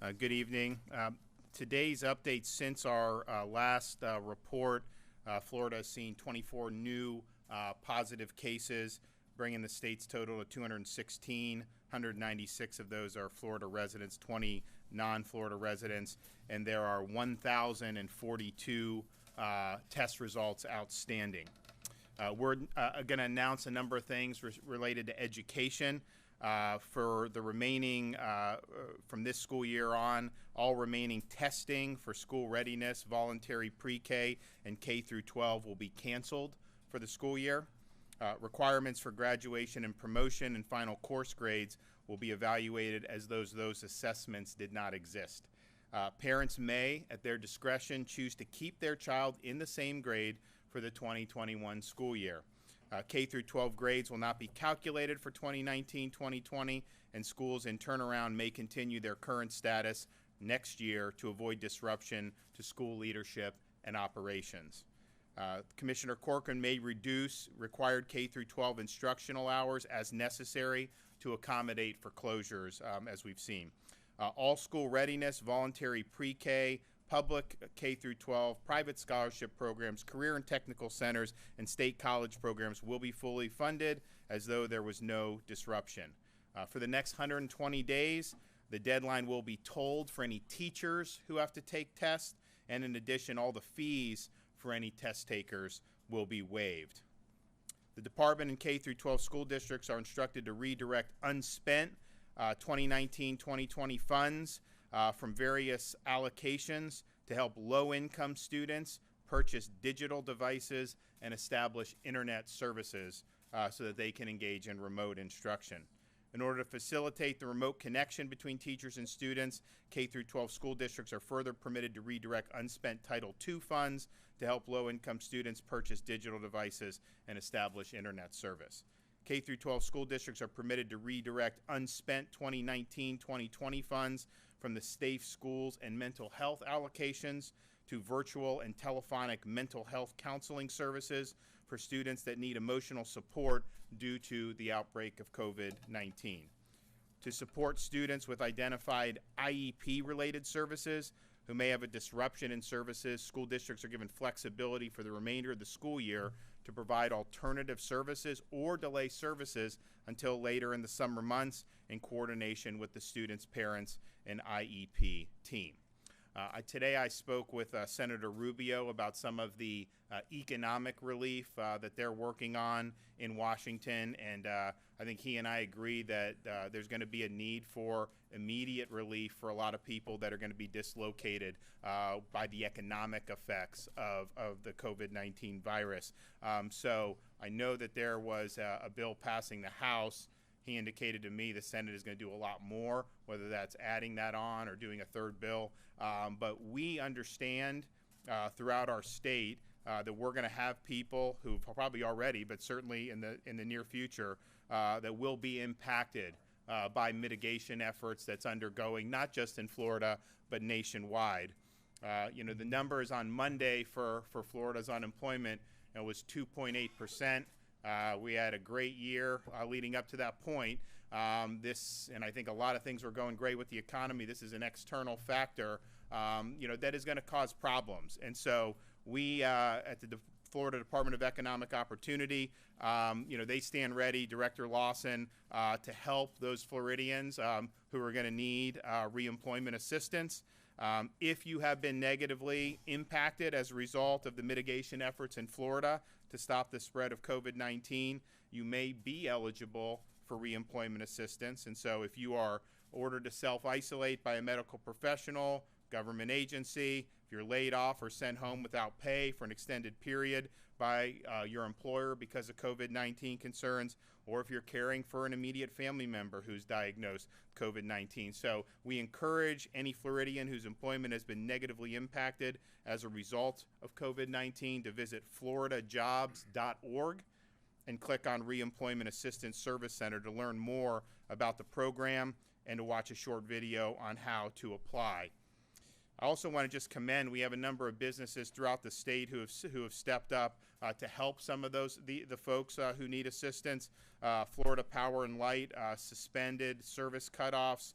Good evening. Today's update since our last report, Florida has seen 24 new positive cases, bringing the state's total to 216. 196 of those are Florida residents, 20 non-Florida residents, and there are 1,042 test results outstanding. We're going to announce a number of things related to education. For the remaining, from this school year on, all remaining testing for school readiness, voluntary pre-K, and K through 12 will be canceled for the school year. Requirements for graduation and promotion and final course grades will be evaluated as those assessments did not exist. Parents may, at their discretion, choose to keep their child in the same grade for the 2021 school year. K through 12 grades will not be calculated for 2019-2020, and schools in turnaround may continue their current status next year to avoid disruption to school leadership and operations. Commissioner Corcoran may reduce required K through 12 instructional hours as necessary to accommodate for closures, as we've seen. All school readiness, voluntary pre-K, public K through 12, private scholarship programs, career and technical centers, and state college programs will be fully funded as though there was no disruption. For the next 120 days, the deadline will be tolled for any teachers who have to take tests, and in addition, all the fees for any test takers will be waived. The department and K through 12 school districts are instructed to redirect unspent 2019-2020 funds from various allocations to help low-income students purchase digital devices and establish internet services so that they can engage in remote instruction. In order to facilitate the remote connection between teachers and students, K through 12 school districts are further permitted to redirect unspent Title II funds to help low-income students purchase digital devices and establish internet service. K through 12 school districts are permitted to redirect unspent 2019-2020 funds from the safe schools and mental health allocations to virtual and telephonic mental health counseling services for students that need emotional support due to the outbreak of COVID-19. To support students with identified IEP-related services who may have a disruption in services, school districts are given flexibility for the remainder of the school year to provide alternative services or delay services until later in the summer months in coordination with the students' parents and IEP team. Today I spoke with Senator Rubio about some of the economic relief that they're working on in Washington, and I think he and I agree that there's going to be a need for immediate relief for a lot of people that are going to be dislocated by the economic effects of the COVID-19 virus. So I know that there was a bill passing the House. He indicated to me the Senate is going to do a lot more, whether that's adding that on or doing a third bill. But we understand throughout our state that we're going to have people who've probably already, but certainly in the near future, that will be impacted by mitigation efforts that's undergoing, not just in Florida, but nationwide. The numbers on Monday for Florida's unemployment was 2.8%. We had a great year leading up to that point. And I think a lot of things were going great with the economy. This is an external factor, that is going to cause problems. And so we at the Florida Department of Economic Opportunity, they stand ready, Director Lawson, to help those Floridians who are going to need reemployment assistance. If you have been negatively impacted as a result of the mitigation efforts in Florida to stop the spread of COVID-19, you may be eligible for reemployment assistance. And so if you are ordered to self-isolate by a medical professional, government agency, if you're laid off or sent home without pay for an extended period by your employer because of COVID-19 concerns, or if you're caring for an immediate family member who's diagnosed COVID-19. So we encourage any Floridian whose employment has been negatively impacted as a result of COVID-19 to visit floridajobs.org and click on Reemployment Assistance Service Center to learn more about the program and to watch a short video on how to apply. I also want to just commend, we have a number of businesses throughout the state who have stepped up to help some of the folks who need assistance. Florida Power and Light suspended service cutoffs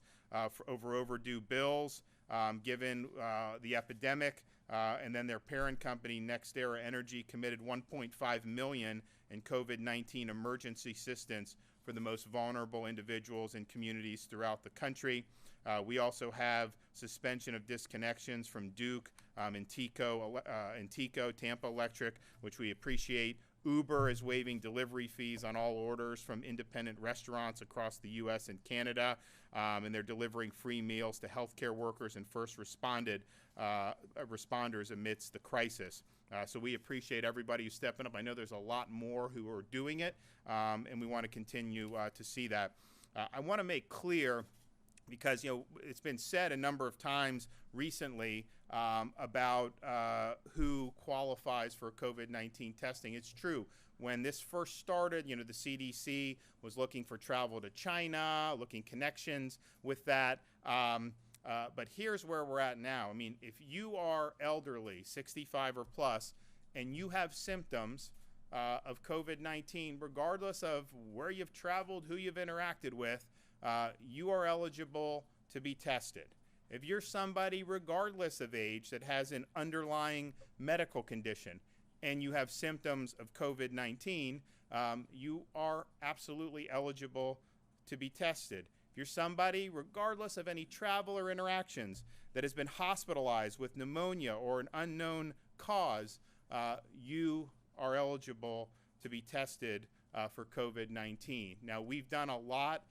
over overdue bills, given the epidemic. And then their parent company, NextEra Energy, committed $1.5 million in COVID-19 emergency assistance for the most vulnerable individuals and communities throughout the country. We also have suspension of disconnections from Duke and TECO, Tampa Electric, which we appreciate. Uber is waiving delivery fees on all orders from independent restaurants across the U.S. and Canada, and they're delivering free meals to healthcare workers and first responders amidst the crisis. So we appreciate everybody who's stepping up. I know there's a lot more who are doing it, and we want to continue to see that. I want to make clear, because it's been said a number of times recently about who qualifies for COVID-19 testing. It's true. When this first started, the CDC was looking for travel to China, looking connections with that. But here's where we're at now. I mean, if you are elderly, 65 or plus, and you have symptoms of COVID-19, regardless of where you've traveled, who you've interacted with, you are eligible to be tested. If you're somebody, regardless of age, that has an underlying medical condition and you have symptoms of COVID-19, you are absolutely eligible to be tested. If you're somebody, regardless of any travel or interactions, that has been hospitalized with pneumonia or an unknown cause, you are eligible to be tested for COVID-19. Now, we've done a lot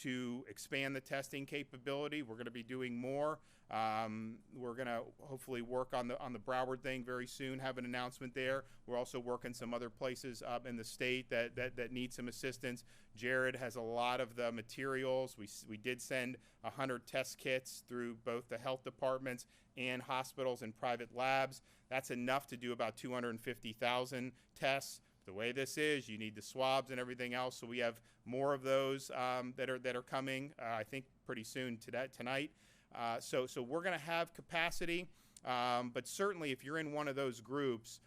to expand the testing capability. We're going to be doing more. We're going to hopefully work on the Broward thing very soon, have an announcement there. We're also working some other places up in the state that need some assistance. Jared has a lot of the materials. We did send 100 test kits through both the health departments and hospitals and private labs. That's enough to do about 250,000 tests. The way this is, you need the swabs and everything else, so we have more of those that are coming, I think, pretty soon tonight. So we're going to have capacity, but certainly if you're in one of those groups,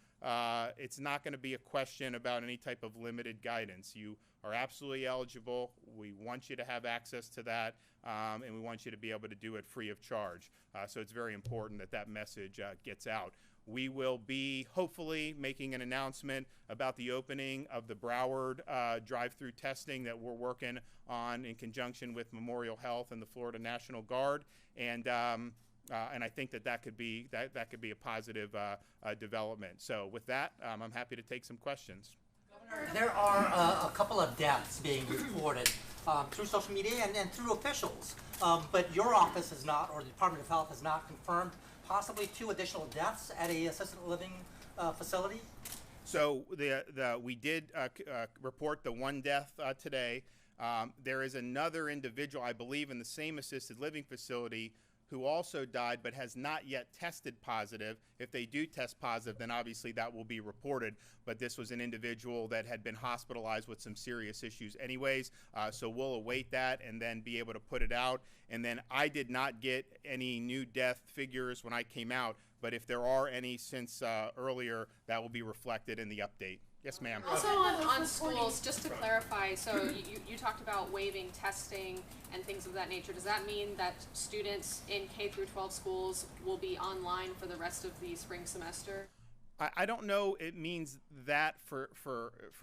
it's not going to be a question about any type of limited guidance. You are absolutely eligible. We want you to have access to that, and we want you to be able to do it free of charge. So it's very important that that message gets out. We will be hopefully making an announcement about the opening of the Broward drive-through testing that we're working on in conjunction with Memorial Health and the Florida National Guard, and I think that could be a positive development. So with that, I'm happy to take some questions. Governor, there are a couple of deaths being reported through social media and through officials, but your office has not, or the Department of Health has not confirmed possibly 2 additional deaths at a assisted living facility? So we did report the 1 death today. There is another individual, I believe, in the same assisted living facility who also died but has not yet tested positive. If they do test positive, then obviously that will be reported. But this was an individual that had been hospitalized with some serious issues anyways. So we'll await that and then be able to put it out. And then I did not get any new death figures when I came out, but if there are any since earlier, that will be reflected in the update. Yes, ma'am. Also on schools, just to clarify, so you talked about waiving testing and things of that nature. Does that mean that students in K through 12 schools will be online for the rest of the spring semester? I don't know it means that for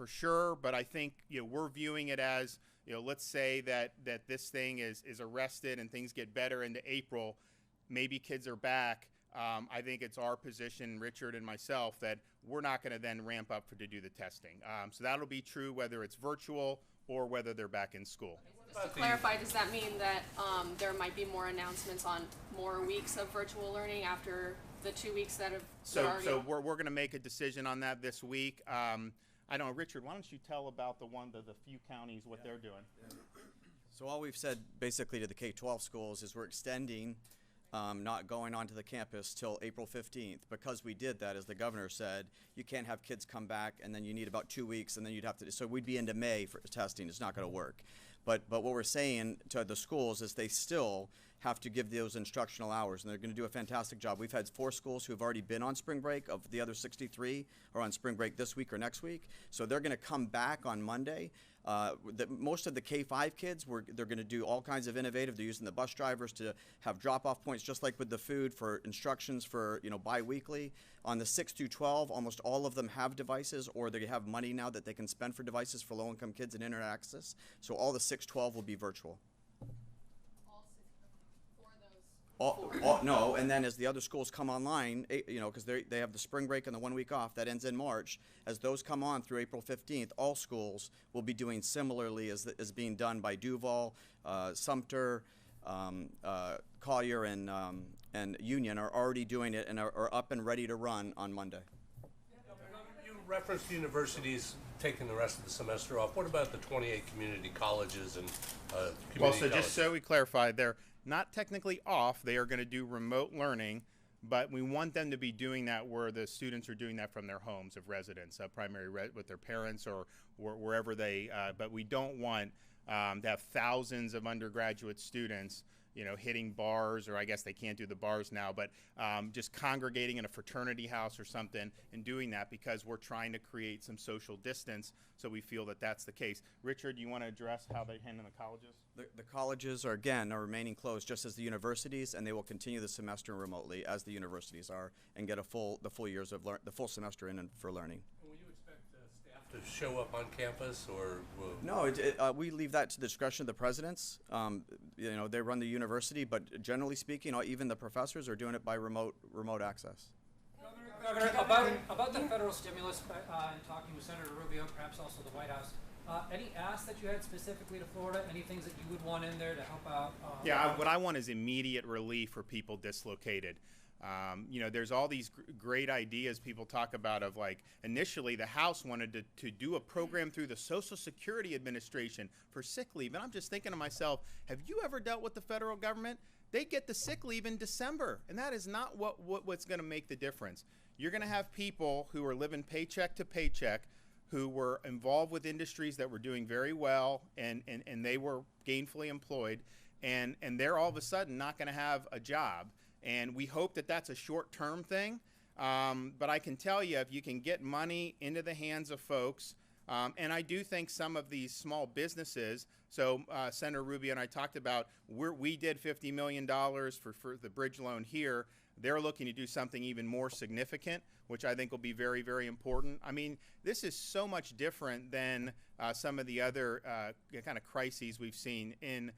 sure, but I think we're viewing it as, let's say that this thing is arrested and things get better into April, maybe kids are back. I think it's our position, Richard and myself, that we're not going to then ramp up to do the testing. So that'll be true whether it's virtual or whether they're back in school. Just to clarify, does that mean that there might be more announcements on more weeks of virtual learning after the 2 weeks that have already? So we're going to make a decision on that this week. I don't know, Richard, why don't you tell about the few counties what they're doing? So all we've said basically to the K-12 schools is we're extending not going onto the campus till April 15th. Because we did that, as the governor said, you can't have kids come back and then you need about 2 weeks and then you'd have to, so we'd be into May for testing. It's not going to work. But what we're saying to the schools is they still have to give those instructional hours, and they're going to do a fantastic job. We've had 4 schools who have already been on spring break. Of the other 63 are on spring break this week or next week. So they're going to come back on Monday. Most of the K-5 kids, they're going to do all kinds of innovative. They're using the bus drivers to have drop-off points, just like with the food, for instructions for bi-weekly. On the 6 through 12, almost all of them have devices, or they have money now that they can spend for devices for low-income kids and internet access. So all the 6-12 will be virtual. No, and then as the other schools come online, because they have the spring break and the 1 week off that ends in March, as those come on through April 15th, all schools will be doing similarly as being done by Duval, Sumter, Collier, and Union are already doing it and are up and ready to run on Monday. You referenced universities taking the rest of the semester off. What about the 28 community colleges and community colleges? Just so we clarify, they're not technically off. They are going to do remote learning, but we want them to be doing that where the students are doing that from their homes of residence, with their parents or wherever they, but we don't want to have thousands of undergraduate students hitting bars, or I guess they can't do the bars now, but just congregating in a fraternity house or something and doing that, because we're trying to create some social distance, so we feel that that's the case. Richard, you want to address how they handle the colleges? The colleges are remaining closed just as the universities, and they will continue the semester remotely as the universities are, and get the full years of the full semester in for learning. Will you expect staff to show up on campus, or No, we leave that to the discretion of the presidents. They run the university, but generally speaking, even the professors are doing it by remote access. Governor, about the federal stimulus, and talking with Senator Rubio, perhaps also the White House, any asks that you had specifically to Florida? Any things that you would want in there to help out? What I want is immediate relief for people dislocated. There's all these great ideas people talk about of, like, initially the House wanted to do a program through the Social Security Administration for sick leave. And I'm just thinking to myself, have you ever dealt with the federal government? They get the sick leave in December, and that is not what's going to make the difference. You're going to have people who are living paycheck to paycheck, who were involved with industries that were doing very well, and they were gainfully employed, and they're all of a sudden not going to have a job. And we hope that that's a short-term thing. But I can tell you, if you can get money into the hands of folks, and I do think some of these small businesses, so Senator Rubio and I talked about, we did $50 million for the bridge loan here. They're looking to do something even more significant, which I think will be very, very important. I mean, this is so much different than some of the other kind of crises we've seen. In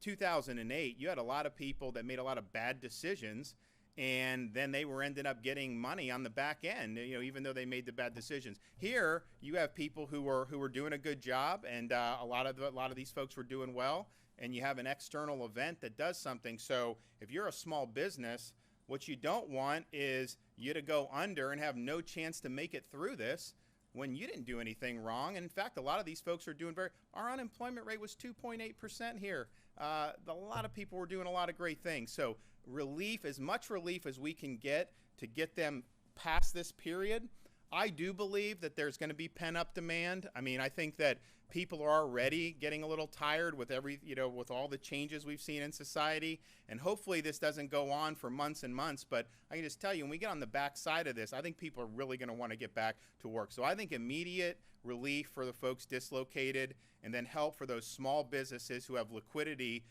2008, you had a lot of people that made a lot of bad decisions, and then they ended up getting money on the back end, even though they made the bad decisions. Here, you have people who were doing a good job, and a lot of these folks were doing well, and you have an external event that does something. So if you're a small business, what you don't want is you to go under and have no chance to make it through this when you didn't do anything wrong. And in fact, a lot of these folks are doing our unemployment rate was 2.8% here. A lot of people were doing a lot of great things. So relief, as much relief as we can get to get them past this period. I do believe that there's going to be pent-up demand. I mean, I think that people are already getting a little tired with with all the changes we've seen in society, and hopefully this doesn't go on for months and months. But I can just tell you, when we get on the back side of this, I think people are really going to want to get back to work. So I think immediate relief for the folks dislocated, and then help for those small businesses who have liquidity,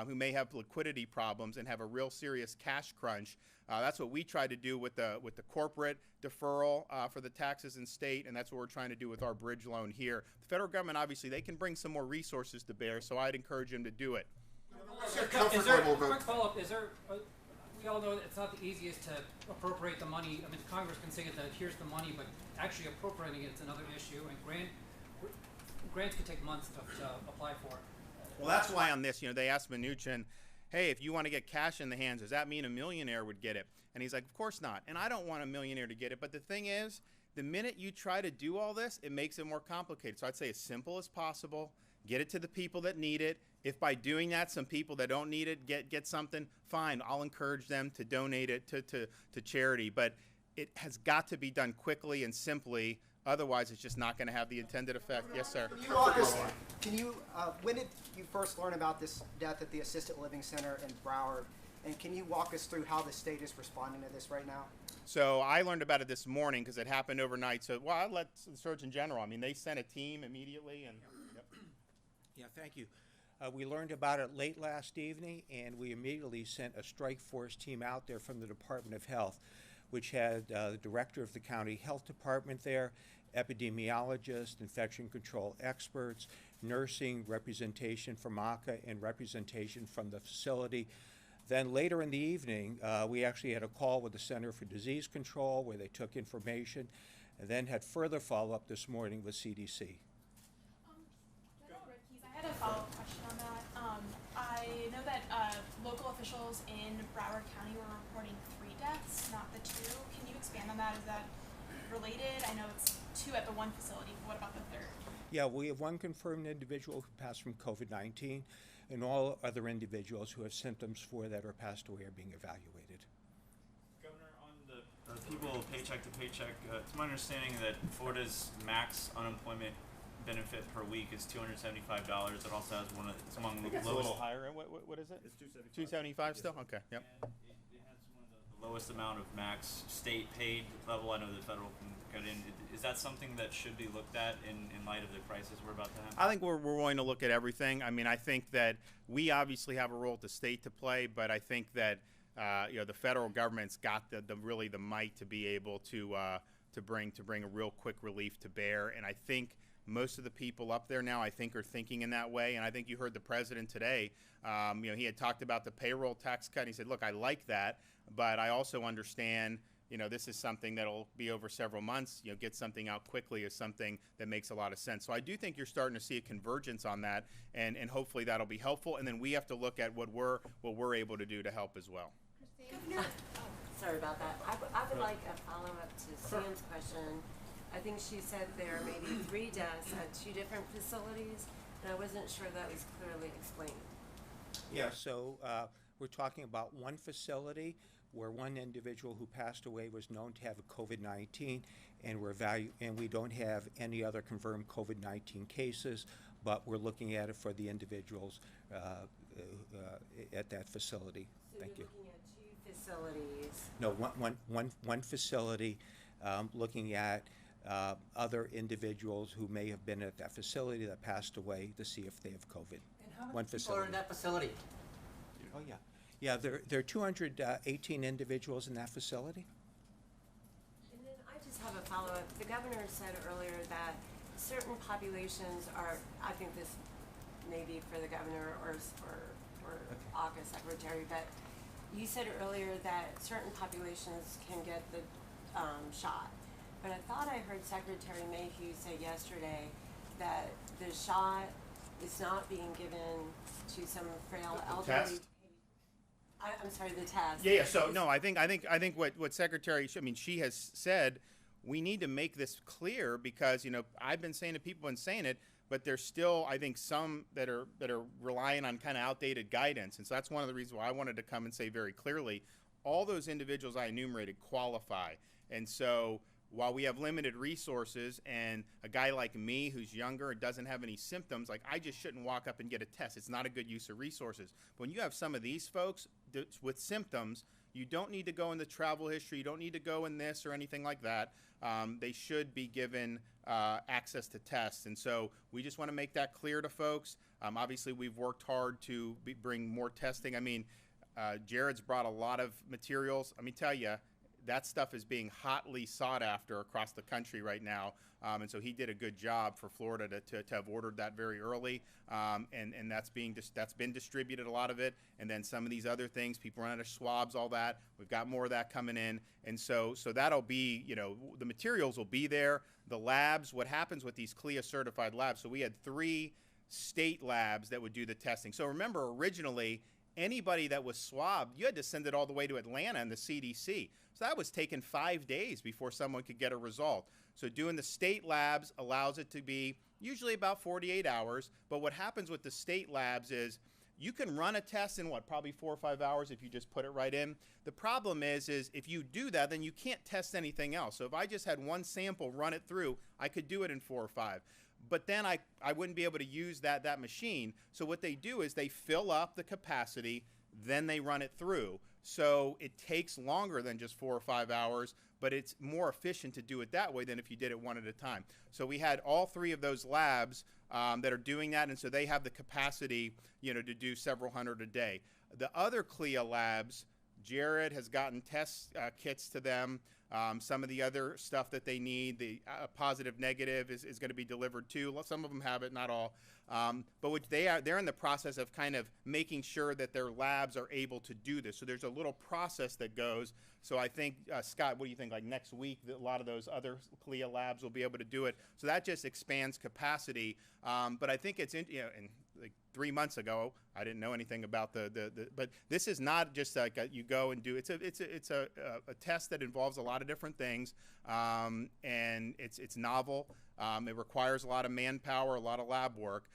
who may have liquidity problems and have a real serious cash crunch. That's what we try to do with the corporate deferral for the taxes in state, and that's what we're trying to do with our bridge loan here. The federal government, obviously, they can bring some more resources to bear, so I'd encourage them to do it. Is there, quick follow-up, we all know that it's not the easiest to appropriate the money. I mean, Congress can say that here's the money, but actually appropriating it's another issue, and grants could take months to apply for. Well, that's why on this, they asked Mnuchin, hey, if you want to get cash in the hands, does that mean a millionaire would get it? And he's like, of course not. And I don't want a millionaire to get it. But the thing is, the minute you try to do all this, it makes it more complicated. So I'd say as simple as possible, get it to the people that need it. If by doing that, some people that don't need it get something, fine. I'll encourage them to donate it to charity. But it has got to be done quickly and simply. Otherwise, it's just not going to have the intended effect. Yes, sir. When did you first learn about this death at the Assisted Living Center in Broward? And can you walk us through how the state is responding to this right now? So I learned about it this morning because it happened overnight. So, well, I'll let the Surgeon General. I mean, they sent a team immediately, and yep. Yeah, thank you. We learned about it late last evening, and we immediately sent a strike force team out there from the Department of Health, which had the director of the county health department there, epidemiologists, infection control experts, nursing, representation from ACA, and representation from the facility. Then later in the evening, we actually had a call with the Center for Disease Control where they took information, and then had further follow-up this morning with CDC. I had a follow-up question on that. I know that local officials in Broward County were reporting 3 deaths, not the 2. Can you expand on that? Is that related? I know it's 2 at the one facility, but what about the 3rd? Yeah, we have 1 confirmed individual who passed from COVID-19, and all other individuals who have symptoms for that or passed away are being evaluated. Governor, on the people paycheck to paycheck, it's my understanding that Florida's max unemployment benefit per week is $275. It also has it's among the lowest. A little higher. What is it? It's 275. 275 still? Okay. Yep. And it has one of the lowest amount of max state paid level. I know the federal can get in. Is that something that should be looked at in light of the crisis we're about to have? I think we're going to look at everything. I mean, I think that we obviously have a role at the state to play, but I think that the federal government's got the might to be able to bring a real quick relief to bear. And I think most of the people up there now, I think, are thinking in that way. And I think you heard the president today. He had talked about the payroll tax cut. And he said, "Look, I like that, but I also understand." This is something that'll be over several months. Get something out quickly is something that makes a lot of sense. So I do think you're starting to see a convergence on that, and hopefully that'll be helpful. And then we have to look at what we're able to do to help as well. Sorry about that. I would like a follow-up to Sam's question. I think she said there may be 3 deaths at 2 different facilities, and I wasn't sure that was clearly explained. Yeah, so we're talking about 1 facility where 1 individual who passed away was known to have a COVID-19, and we don't have any other confirmed COVID-19 cases, but we're looking at it for the individuals at that facility. So Thank you. Looking at 2 facilities. No, one facility, looking at other individuals who may have been at that facility that passed away to see if they have COVID. And how many One people are facility. in that facility? Oh, yeah. Yeah, there are 218 individuals in that facility. And then I just have a follow-up. The governor said earlier that certain populations are, I think this may be for the governor or ACA secretary, but you said earlier that certain populations can get the shot. But I thought I heard Secretary Mayhew say yesterday that the shot is not being given to some frail elderly. Test? I'm sorry, the test. Yeah. So no, I think what Secretary, she has said, we need to make this clear because I've been saying to people and saying it, but there's still, I think, some that are relying on kind of outdated guidance, and so that's one of the reasons why I wanted to come and say very clearly, all those individuals I enumerated qualify, and so while we have limited resources and a guy like me who's younger and doesn't have any symptoms, like I just shouldn't walk up and get a test. It's not a good use of resources. But when you have some of these folks with symptoms, you don't need to go in the travel history. You don't need to go in this or anything like that. They should be given access to tests. And so we just want to make that clear to folks. Obviously, we've worked hard to bring more testing. Jared's brought a lot of materials. Let me tell you, that stuff is being hotly sought after across the country right now, and so he did a good job for Florida to have ordered that very early, and that's been distributed, a lot of it, and then some of these other things, people run out of swabs, all that. We've got more of that coming in, and so that'll be, the materials will be there. The labs, what happens with these CLIA certified labs? So we had 3 state labs that would do the testing. So remember, originally, anybody that was swabbed, you had to send it all the way to Atlanta and the CDC. So that was taking 5 days before someone could get a result. So doing the state labs allows it to be usually about 48 hours. But what happens with the state labs is you can run a test in probably 4 or 5 hours if you just put it right in. The problem is if you do that, then you can't test anything else. So if I just had one sample, run it through, I could do it in 4 or 5. But then I wouldn't be able to use that machine. So what they do is they fill up the capacity, then they run it through. So it takes longer than just 4 or 5 hours, but it's more efficient to do it that way than if you did it one at a time. So we had all 3 of those labs that are doing that, and so they have the capacity, to do several hundred a day. The other CLIA labs, Jared has gotten test kits to them. Some of the other stuff that they need, the positive, negative is going to be delivered too. Some of them have it, not all. But which they're in the process of kind of making sure that their labs are able to do this. So there's a little process that goes. So I think, Scott, what do you think? Like next week, a lot of those other CLIA labs will be able to do it. So that just expands capacity. But I think it's, and like 3 months ago, I didn't know anything about but this is not just like you go and do. It's a test that involves a lot of different things, and it's novel. It requires a lot of manpower, a lot of lab work.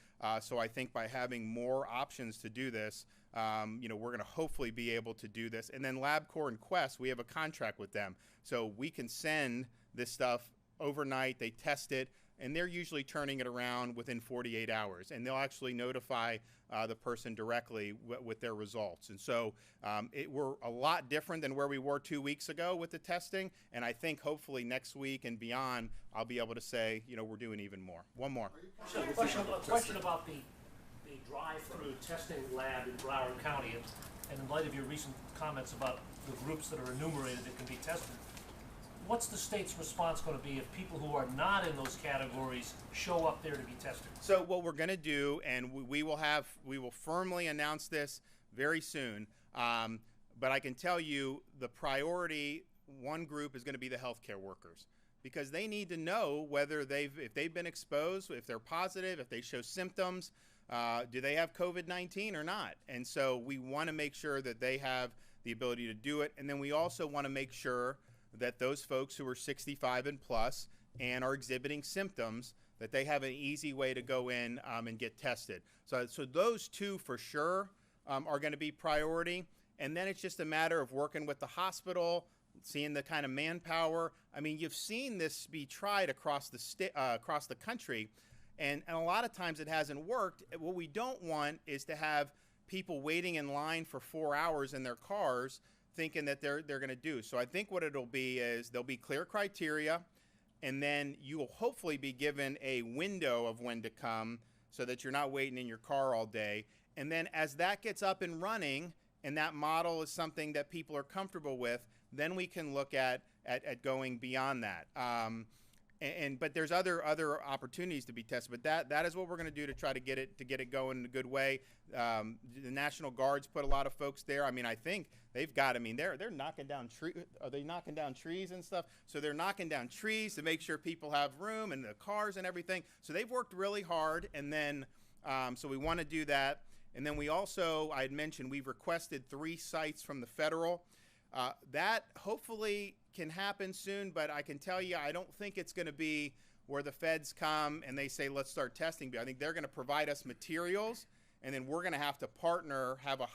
So I think by having more options to do this, we're going to hopefully be able to do this. And then LabCorp and Quest, we have a contract with them, so we can send this stuff overnight. They test it, and they're usually turning it around within 48 hours, and they'll actually notify the person directly with their results. And so we're a lot different than where we were 2 weeks ago with the testing, and I think hopefully next week and beyond, I'll be able to say, we're doing even more. One more. So a question about the drive-through testing lab in Broward County, and in light of your recent comments about the groups that are enumerated that can be tested. What's the state's response going to be if people who are not in those categories show up there to be tested? So what we're going to do, and we will firmly announce this very soon, but I can tell you the priority, one group is going to be the healthcare workers, because they need to know whether if they've been exposed, if they're positive, if they show symptoms, do they have COVID-19 or not? And so we want to make sure that they have the ability to do it, and then we also want to make sure that those folks who are 65 and plus and are exhibiting symptoms, that they have an easy way to go in and get tested. So those two for sure are going to be priority. And then it's just a matter of working with the hospital, seeing the kind of manpower. I mean, you've seen this be tried across the country, and a lot of times it hasn't worked. What we don't want is to have people waiting in line for 4 hours in their cars thinking that they're going to do. So I think what it'll be is there'll be clear criteria, and then you will hopefully be given a window of when to come so that you're not waiting in your car all day. And then as that gets up and running, and that model is something that people are comfortable with, then we can look at going beyond that. But there's other opportunities to be tested. But that is what we're going to do to try to get it going in a good way. The National Guard's put a lot of folks there. I mean, I think they've got. I mean, they're knocking down trees. Are they knocking down trees and stuff? So they're knocking down trees to make sure people have room and the cars and everything. So they've worked really hard. And then so we want to do that. And then we also, I had mentioned, we've requested 3 sites from the federal. That hopefully can happen soon, but I can tell you, I don't think it's going to be where the feds come and they say, let's start testing. I think they're going to provide us materials, and then we're going to have to partner, have a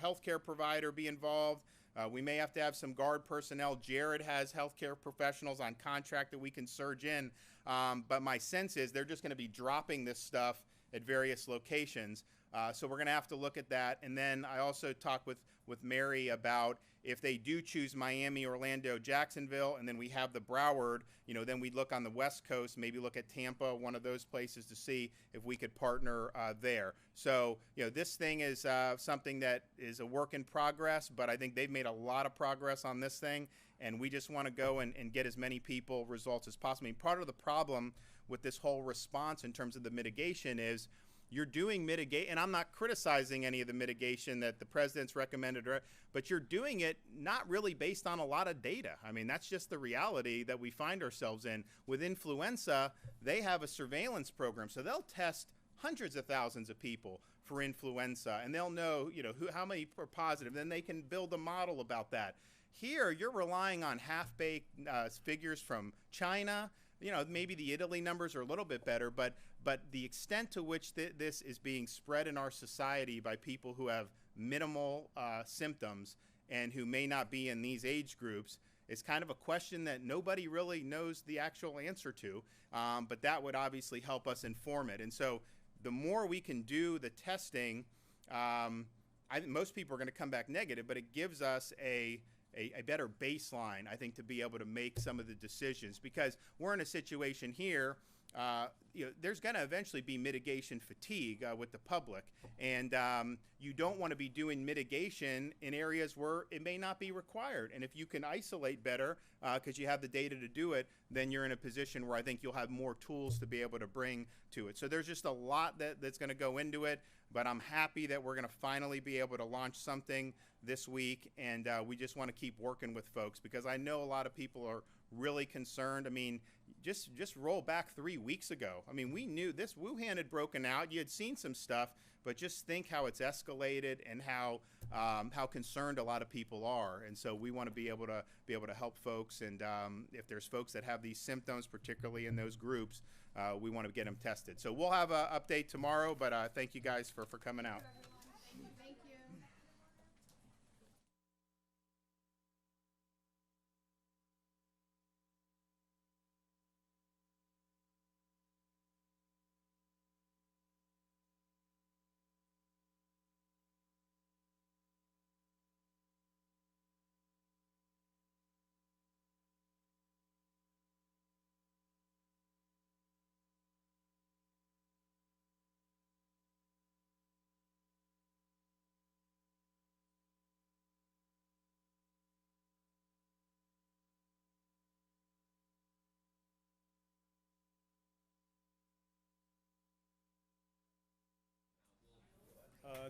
healthcare provider be involved. We may have to have some guard personnel. Jared has healthcare professionals on contract that we can surge in. But my sense is they're just going to be dropping this stuff at various locations. So we're going to have to look at that. And then I also talked with Mary about if they do choose Miami, Orlando, Jacksonville, and then we have the Broward, then we'd look on the West Coast, maybe look at Tampa, one of those places, to see if we could partner there. So, this thing is something that is a work in progress, but I think they've made a lot of progress on this thing, and we just want to go and get as many people results as possible. I mean, part of the problem with this whole response in terms of the mitigation is you're doing mitigate, and I'm not criticizing any of the mitigation that the president's recommended, but you're doing it not really based on a lot of data. I mean, that's just the reality that we find ourselves in. With influenza, they have a surveillance program, so they'll test hundreds of thousands of people for influenza, and they'll know, how many are positive. Then they can build a model about that. Here, you're relying on half-baked figures from China. Maybe the Italy numbers are a little bit better, but the extent to which this is being spread in our society by people who have minimal symptoms and who may not be in these age groups is kind of a question that nobody really knows the actual answer to, but that would obviously help us inform it. And so the more we can do the testing, I think most people are going to come back negative, but it gives us a better baseline, I think, to be able to make some of the decisions, because we're in a situation here. There's going to eventually be mitigation fatigue with the public, and you don't want to be doing mitigation in areas where it may not be required. And if you can isolate better because you have the data to do it, then you're in a position where I think you'll have more tools to be able to bring to it. So there's just a lot that's going to go into it, but I'm happy that we're going to finally be able to launch something this week, and we just want to keep working with folks, because I know a lot of people are really concerned. I mean, just roll back 3 weeks ago. I mean, we knew this Wuhan had broken out. You had seen some stuff, but just think how it's escalated and how concerned a lot of people are. And so we want to be able to help folks. And if there's folks that have these symptoms, particularly in those groups, we want to get them tested. So we'll have an update tomorrow. But thank you guys for coming out. Thank you.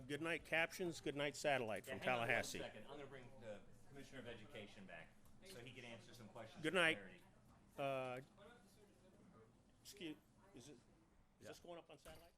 Good night captions, good night satellite from hang on one Tallahassee. second. I'm going to bring the Commissioner of Education back so he can answer some questions. Good for night. clarity. Excuse, is this going up on satellite?